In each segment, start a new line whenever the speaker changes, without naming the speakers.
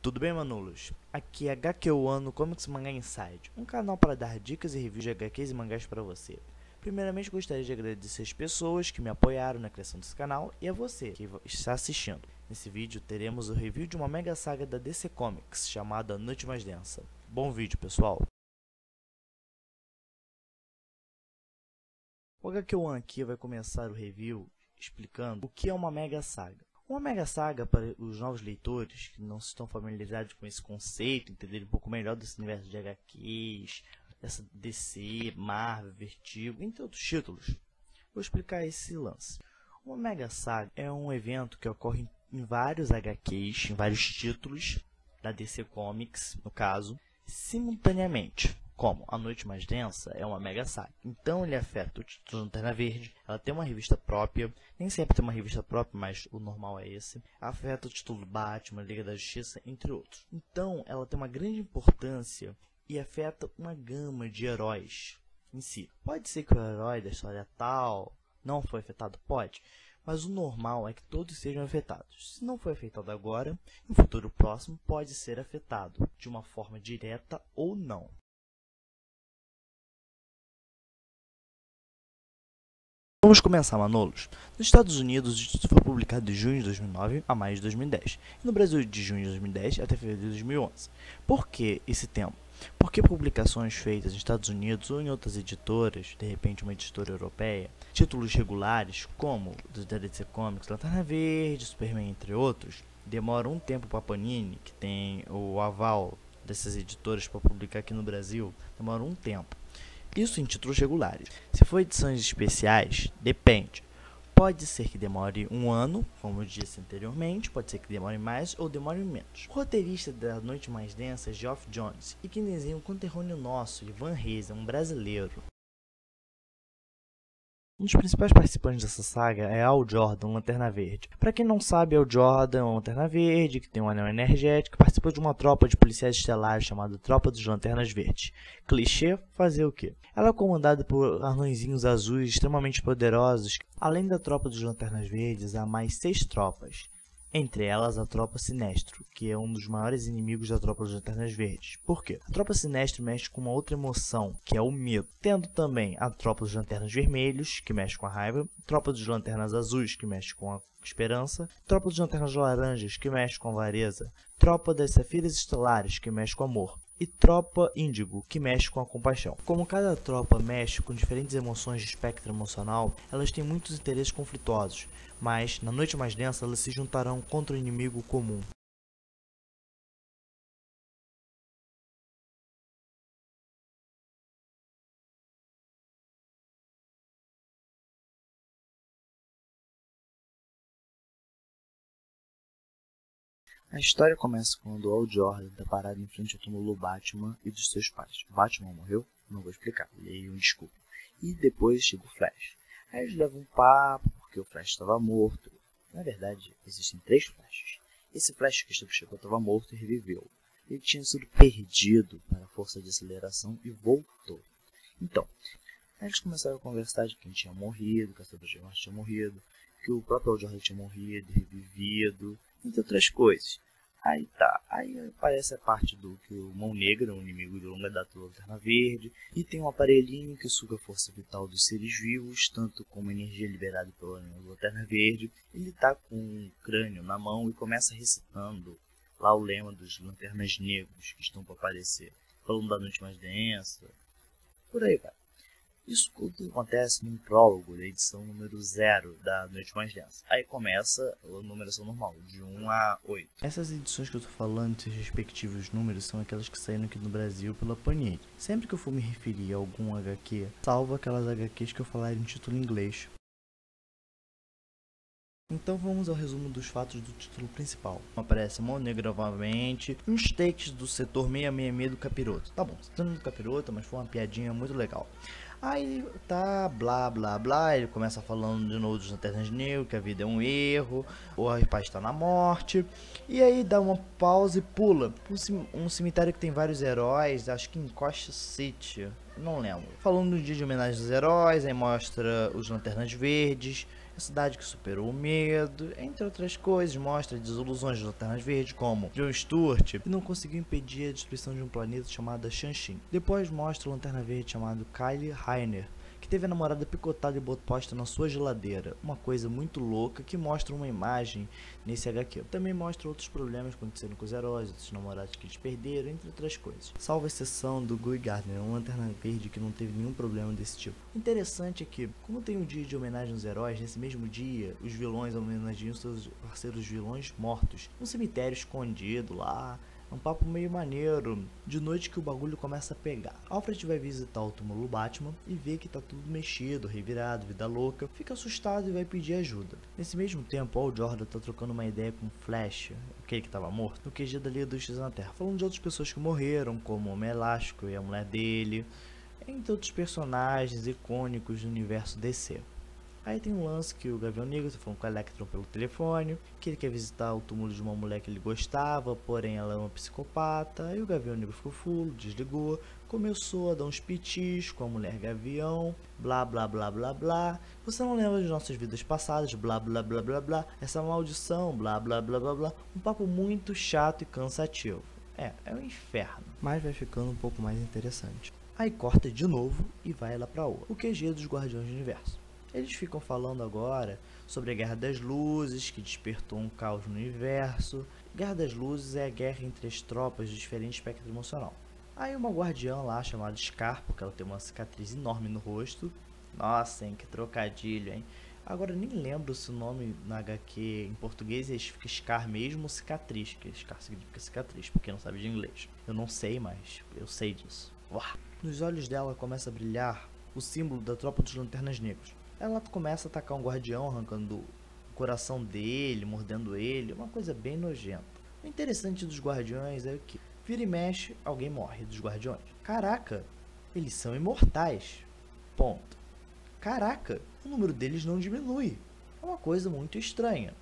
Tudo bem, Manolos? Aqui é HQ Wano Comics Manga Inside, um canal para dar dicas e reviews de HQs e mangás para você. Primeiramente, gostaria de agradecer as pessoas que me apoiaram na criação desse canal e a você que está assistindo. Nesse vídeo, teremos o review de uma mega saga da DC Comics, chamada Noite Mais Densa. Bom vídeo, pessoal! O HQ Wano aqui vai começar o review explicando o que é uma mega saga. Uma mega saga, para os novos leitores que não estão familiarizados com esse conceito, entenderem um pouco melhor desse universo de HQs, dessa DC, Marvel, Vertigo, entre outros títulos, vou explicar esse lance. Uma mega saga é um evento que ocorre em vários HQs, em vários títulos da DC Comics, no caso, simultaneamente. Como A Noite Mais Densa é uma mega saga, então ele afeta o título Lanterna Verde, ela tem uma revista própria, nem sempre tem uma revista própria, mas o normal é esse, afeta o título Batman, Liga da Justiça, entre outros. Então ela tem uma grande importância e afeta uma gama de heróis em si. Pode ser que o herói da história tal não foi afetado? Pode, mas o normal é que todos sejam afetados. Se não foi afetado agora, no futuro próximo pode ser afetado, de uma forma direta ou não. Vamos começar, Manolos. Nos Estados Unidos, o título foi publicado de junho de 2009 a maio de 2010. E no Brasil, de junho de 2010 até fevereiro de 2011. Por que esse tempo? Porque publicações feitas nos Estados Unidos ou em outras editoras, de repente uma editora europeia, títulos regulares, como dos da DC Comics, Lanterna Verde, Superman, entre outros, demoram um tempo para a Panini, que tem o aval dessas editoras para publicar aqui no Brasil, demora um tempo. Isso em títulos regulares. Se for edições especiais, depende. Pode ser que demore um ano, como eu disse anteriormente, pode ser que demore mais ou demore menos. O roteirista da Noite Mais Densa é Geoff Johns, e quem desenha um conterrâneo nosso, Ivan Reis, é um brasileiro. Um dos principais participantes dessa saga é Hal Jordan, Lanterna Verde. Para quem não sabe, Hal Jordan é um Lanterna Verde que tem um anel energético e participa de uma tropa de policiais estelares chamada Tropa dos Lanternas Verdes. Clichê, fazer o quê? Ela é comandada por anõezinhos azuis extremamente poderosos. Além da Tropa dos Lanternas Verdes, há mais 6 tropas. Entre elas, a Tropa Sinestro, que é um dos maiores inimigos da Tropa dos Lanternas Verdes. Por quê? A Tropa Sinestro mexe com uma outra emoção, que é o medo. Tendo também a Tropa dos Lanternas Vermelhos, que mexe com a raiva, Tropa dos Lanternas Azuis, que mexe com a esperança, Tropa dos Lanternas Laranjas, que mexe com a avareza, Tropa das Safiras Estelares, que mexe com o amor, e Tropa Índigo, que mexe com a compaixão. Como cada tropa mexe com diferentes emoções de espectro emocional, elas têm muitos interesses conflituosos, mas na Noite Mais Densa elas se juntarão contra o inimigo comum. A história começa quando Hal Jordan está parado em frente ao túmulo do Batman e dos seus pais. O Batman morreu? Não vou explicar, leia um desculpa. E depois chega o Flash. Aí eles levam um papo porque o Flash estava morto. Na verdade, existem 3 Flashes. Esse Flash que chegou estava morto e reviveu. Ele tinha sido perdido para a força de aceleração e voltou. Então, aí eles começaram a conversar de quem tinha morrido, que a Caçador de Morte tinha morrido, que o próprio Hal Jordan tinha morrido, revivido, entre outras coisas. Aí aparece a parte do que o Mão Negra, um inimigo de longa data do Lanterna Verde, e tem um aparelhinho que suga a força vital dos seres vivos, tanto como energia liberada pelo Lanterna Verde. Ele tá com um crânio na mão e começa recitando lá o lema dos Lanternas Negros que estão para aparecer, falando da Noite Mais Densa, por aí, cara. Isso tudo acontece no prólogo da edição número 0 da Noite Mais Densa. Aí começa a numeração normal, de 1 a 8. Essas edições que eu tô falando, esses respectivos números, são aquelas que saíram aqui no Brasil pela Panini. Sempre que eu for me referir a algum HQ, salvo aquelas HQs que eu falar em título em inglês. Então vamos ao resumo dos fatos do título principal. Aparece Mão Negra novamente, uns takes do setor 666 do Capiroto. Tá bom, citando do Capiroto, mas foi uma piadinha muito legal. Aí tá, blá blá blá, ele começa falando de novo dos Lanternas Negras, que a vida é um erro, o rapaz está na morte. E aí dá uma pausa e pula um cemitério que tem vários heróis, acho que em Costa City, não lembro. Falando do dia de homenagem aos heróis, aí mostra os Lanternas Verdes,
A cidade que superou o medo, entre outras coisas, mostra desilusões de Lanternas Verdes, como Jon Stewart, que não conseguiu impedir a destruição de um planeta chamado Shanshin. Depois mostra o Lanterna Verde chamado Kyle Rayner, que teve a namorada picotada e posta na sua geladeira, uma coisa muito louca que mostra uma imagem nesse HQ. Também mostra outros problemas que aconteceram com os heróis, outros namorados que eles perderam, entre outras coisas. Salvo a exceção do Guy Gardner, um Lanterna Verde que não teve nenhum problema desse tipo. Interessante é que, como tem um dia de homenagem aos heróis, nesse mesmo dia, os vilões homenageiam seus parceiros vilões mortos, num cemitério escondido lá. Um papo meio maneiro, de noite que o bagulho começa a pegar. Alfred vai visitar o túmulo Batman e vê que tá tudo mexido, revirado, vida louca, fica assustado e vai pedir ajuda. Nesse mesmo tempo, Hal Jordan tá trocando uma ideia com Flash, aquele que tava morto, no QG da Liga da Justiça na Terra, falando de outras pessoas que morreram, como o Homem Elástico e a mulher dele, entre outros personagens icônicos do universo DC. Aí tem um lance que o Gavião Negro tá falando com o Electron pelo telefone, que ele quer visitar o túmulo de uma mulher que ele gostava, porém ela é uma psicopata. Aí o Gavião Negro ficou fulo, desligou, começou a dar uns pitis com a mulher Gavião, blá blá blá blá blá. Você não lembra de nossas vidas passadas, blá blá blá blá blá. Essa maldição, blá blá blá blá blá. Um papo muito chato e cansativo. É um inferno, mas vai ficando um pouco mais interessante. Aí corta de novo e vai lá pra O QG dos Guardiões do Universo. Eles ficam falando agora sobre a Guerra das Luzes, que despertou um caos no universo. Guerra das Luzes é a guerra entre as tropas de diferente espectro emocional. Aí uma guardiã lá, chamada Scar, porque ela tem uma cicatriz enorme no rosto. Nossa, hein, que trocadilho, hein. Agora nem lembro se o nome na HQ em português fica Scar mesmo ou cicatriz, que Scar significa cicatriz, porque não sabe de inglês. Eu não sei, mas eu sei disso. Uau. Nos olhos dela começa a brilhar o símbolo da tropa dos Lanternas Negros. Ela começa a atacar um guardião, arrancando o coração dele, mordendo ele, uma coisa bem nojenta. O interessante dos guardiões é que, vira e mexe, alguém morre dos guardiões. Caraca, eles são imortais. Ponto. Caraca, o número deles não diminui. É uma coisa muito estranha.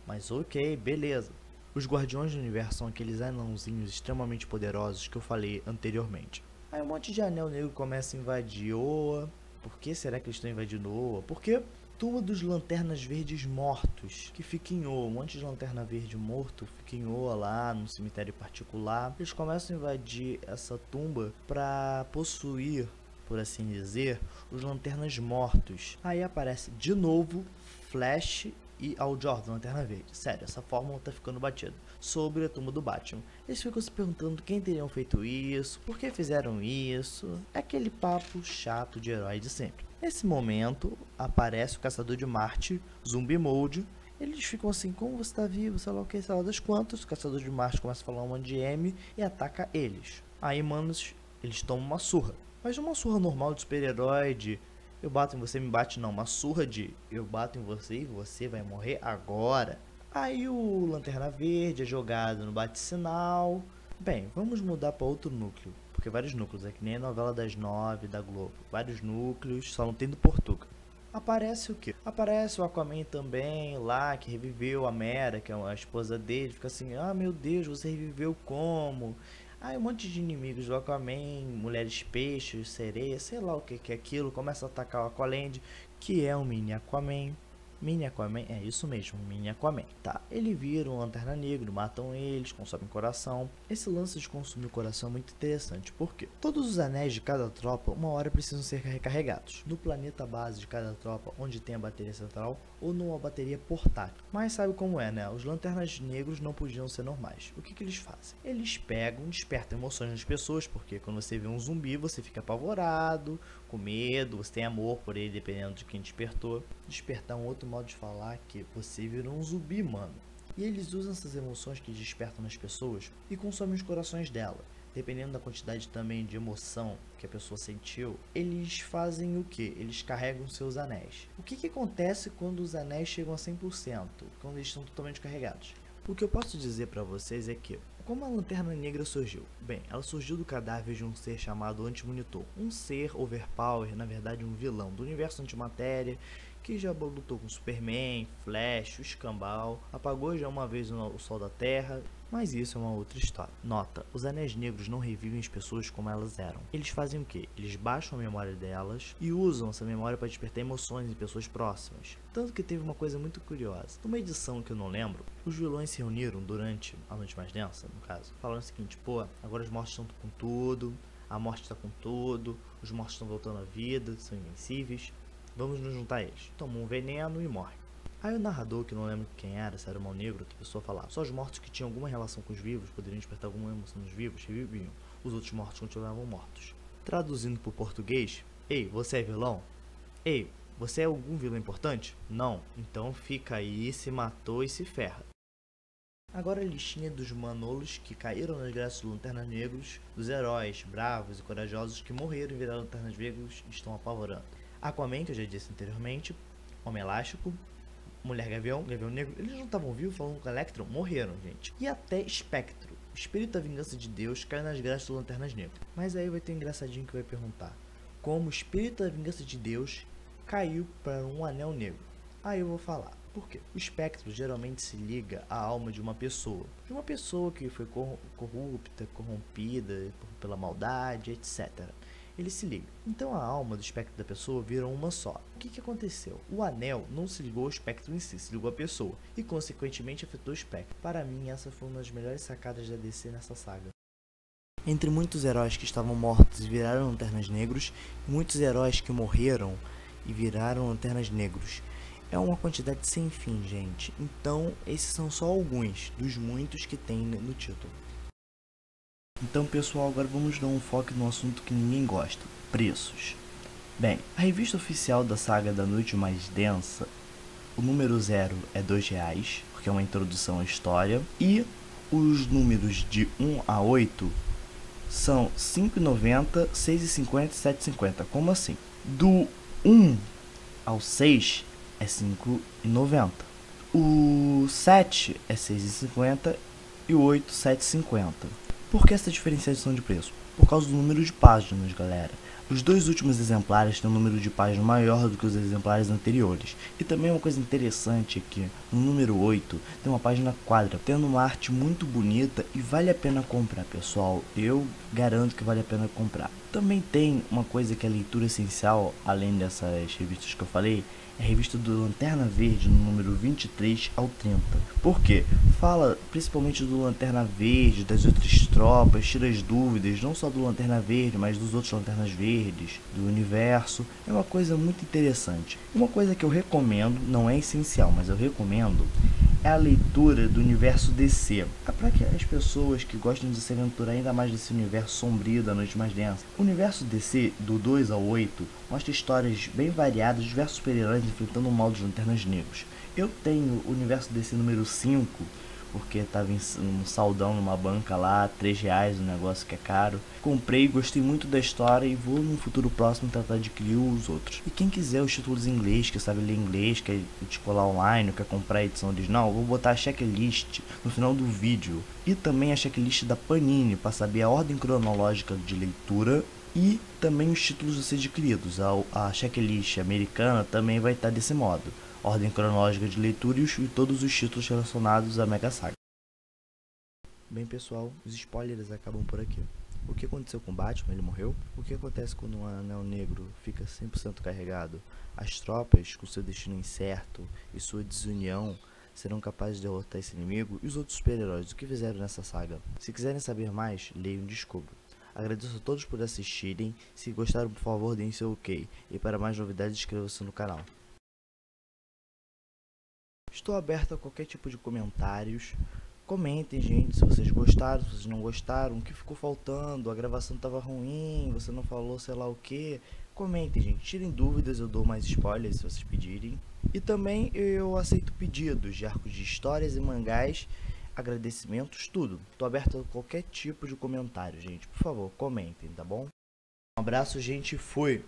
Mas ok, beleza. Os guardiões do universo são aqueles anãozinhos extremamente poderosos que eu falei anteriormente. Aí um monte de anel negro começa a invadir Oa. Por que será que eles estão invadindo Oa? Porque tumba dos Lanternas Verdes mortos, que fica em Oa, um monte de Lanterna Verde morto, fica em Oa lá, num cemitério particular. Eles começam a invadir essa tumba para possuir, por assim dizer, os Lanternas mortos. Aí aparece de novo Flash e Hal Jordan, Lanterna Verde. Sério, essa fórmula tá ficando batida. Sobre a tumba do Batman. Eles ficam se perguntando quem teriam feito isso, por que fizeram isso. É aquele papo chato de herói de sempre. Nesse momento, aparece o Caçador de Marte, Zumbi Mode. Eles ficam assim, como você tá vivo, sei lá o que, sei lá das quantas. O Caçador de Marte começa a falar um monte de M e ataca eles. Aí, manos, eles tomam uma surra. Mas uma surra normal de super-herói, de eu bato em você, me bate não. Uma surra de eu bato em você e você vai morrer agora. Aí o Lanterna Verde é jogado no bate-sinal. Bem, vamos mudar para outro núcleo. Porque vários núcleos, é que nem a novela das 9 da Globo. Vários núcleos, só não tem do Portugal. Aparece o que? Aparece o Aquaman também, lá, que reviveu a Mera, que é a esposa dele. Fica assim, ah meu Deus, você reviveu como? Aí um monte de inimigos do Aquaman, mulheres peixes, sereias, sei lá o que é aquilo. Começa a atacar o Aqualand, que é um mini Aquaman. Mini Aquaman, é isso mesmo, Mini Aquaman, tá? Ele vira um Lanterna Negro, matam eles, consomem coração. Esse lance de consumir o coração é muito interessante, porque todos os anéis de cada tropa, uma hora precisam ser recarregados. No planeta base de cada tropa, onde tem a bateria central, ou numa bateria portátil. Mas sabe como é, né? Os Lanternas Negros não podiam ser normais. O que eles fazem? Eles pegam, despertam emoções nas pessoas, porque quando você vê um zumbi, você fica apavorado, com medo, você tem amor por ele, dependendo de quem despertou. Despertar um outro modo de falar que você virou um zumbi, mano. E eles usam essas emoções que despertam nas pessoas e consomem os corações dela. Dependendo da quantidade também de emoção que a pessoa sentiu, eles fazem o que? Eles carregam seus anéis. O que acontece quando os anéis chegam a 100%? Quando eles estão totalmente carregados? O que eu posso dizer pra vocês é que, como a Lanterna Negra surgiu? Bem, ela surgiu do cadáver de um ser chamado Anti-Monitor. Um ser overpower, na verdade um vilão do universo antimatéria, que já lutou com Superman, Flash, o Escambau, apagou já uma vez o Sol da Terra. Mas isso é uma outra história. Nota, os anéis negros não revivem as pessoas como elas eram. Eles fazem o quê? Eles baixam a memória delas e usam essa memória para despertar emoções em pessoas próximas. Tanto que teve uma coisa muito curiosa. Numa edição que eu não lembro, os vilões se reuniram durante a Noite Mais Densa, no caso. Falaram o seguinte, pô, agora os mortos estão com tudo, a morte está com tudo, os mortos estão voltando à vida, são invencíveis, vamos nos juntar a eles. Tomam um veneno e morrem. Aí o narrador, que não lembro quem era, se era o Mão Negro, outra pessoa, falava: só os mortos que tinham alguma relação com os vivos, poderiam despertar alguma emoção nos vivos, reviviam. Os outros mortos continuavam mortos. Traduzindo para o português: ei, você é vilão? Ei, você é algum vilão importante? Não. Então fica aí, se matou e se ferra. Agora a listinha dos manolos que caíram nas graças dos Lanternas Negros, dos heróis bravos e corajosos que morreram e viraram Lanternas Negros e estão apavorando. Aquaman, que eu já disse anteriormente, Homem Elástico, Mulher Gavião, Gavião Negro, eles não estavam vivos, falando com Electron, morreram, gente. E até Espectro, o espírito da vingança de Deus, caiu nas graças dos Lanternas Negras. Mas aí vai ter um engraçadinho que vai perguntar: como o espírito da vingança de Deus caiu para um anel negro? Aí eu vou falar. Por quê? O espectro geralmente se liga à alma de uma pessoa. De uma pessoa que foi corrupta, corrompida pela maldade, etc. Ele se liga. Então a alma do espectro da pessoa virou uma só. O que aconteceu? O anel não se ligou ao espectro em si, se ligou à pessoa. E consequentemente afetou o espectro. Para mim, essa foi uma das melhores sacadas da DC nessa saga. Entre muitos heróis que estavam mortos e viraram Lanternas Negros, e muitos heróis que morreram e viraram Lanternas Negros. É uma quantidade sem fim, gente. Então, esses são só alguns dos muitos que tem no título. Então, pessoal, agora vamos dar um foco no assunto que ninguém gosta: preços. Bem, a revista oficial da saga da Noite Mais Densa, o número 0 é R$2, porque é uma introdução à história. E os números de 1 a 8 são R$5,90, R$6,50 e R$7,50. Como assim? Do 1 ao 6 é R$5,90. O 7 é R$6,50 e o 8 R$7,50. Por que essa diferenciação de preço? Por causa do número de páginas, galera. Os dois últimos exemplares têm um número de páginas maior do que os exemplares anteriores. E também uma coisa interessante é que no número 8 tem uma página quadra, tendo uma arte muito bonita e vale a pena comprar, pessoal. Eu garanto que vale a pena comprar. Também tem uma coisa que é leitura essencial, além dessas revistas que eu falei, é a revista do Lanterna Verde, no número 23 ao 30. Por quê? Fala principalmente do Lanterna Verde, das outras tropas, tira as dúvidas, não só do Lanterna Verde, mas dos outros Lanternas Verdes, do universo. É uma coisa muito interessante. Uma coisa que eu recomendo, não é essencial, mas eu recomendo, é a leitura do universo DC. É para que as pessoas que gostam de se aventurar ainda mais nesse universo sombrio da Noite Mais Densa. O universo DC, do 2 ao 8, mostra histórias bem variadas de diversos super-heróis enfrentando o mal dos Lanternas Negros. Eu tenho o universo DC número 5, porque estava um saldão numa banca lá, R$3, um negócio que é caro. Comprei, gostei muito da história e vou num futuro próximo tentar adquirir os outros. E quem quiser os títulos em inglês, que sabe ler inglês, quer descolar online, quer comprar a edição original, vou botar a checklist no final do vídeo. E também a checklist da Panini, para saber a ordem cronológica de leitura. E também os títulos a ser adquiridos. A checklist americana também vai estar desse modo: ordem cronológica de leitura e todos os títulos relacionados à Mega Saga. Bem, pessoal, os spoilers acabam por aqui. O que aconteceu com Batman? Ele morreu? O que acontece quando um anel negro fica 100% carregado? As tropas, com seu destino incerto e sua desunião, serão capazes de derrotar esse inimigo? E os outros super-heróis, o que fizeram nessa saga? Se quiserem saber mais, leiam e descubram. Agradeço a todos por assistirem. Se gostaram, por favor, deem seu ok. E para mais novidades, inscreva-se no canal. Estou aberto a qualquer tipo de comentários. Comentem, gente, se vocês gostaram, se vocês não gostaram, o que ficou faltando, a gravação estava ruim, você não falou sei lá o que. Comentem, gente, tirem dúvidas, eu dou mais spoilers se vocês pedirem. E também eu aceito pedidos de arcos de histórias e mangás, agradecimentos, tudo. Estou aberto a qualquer tipo de comentário, gente. Por favor, comentem, tá bom? Um abraço, gente, fui!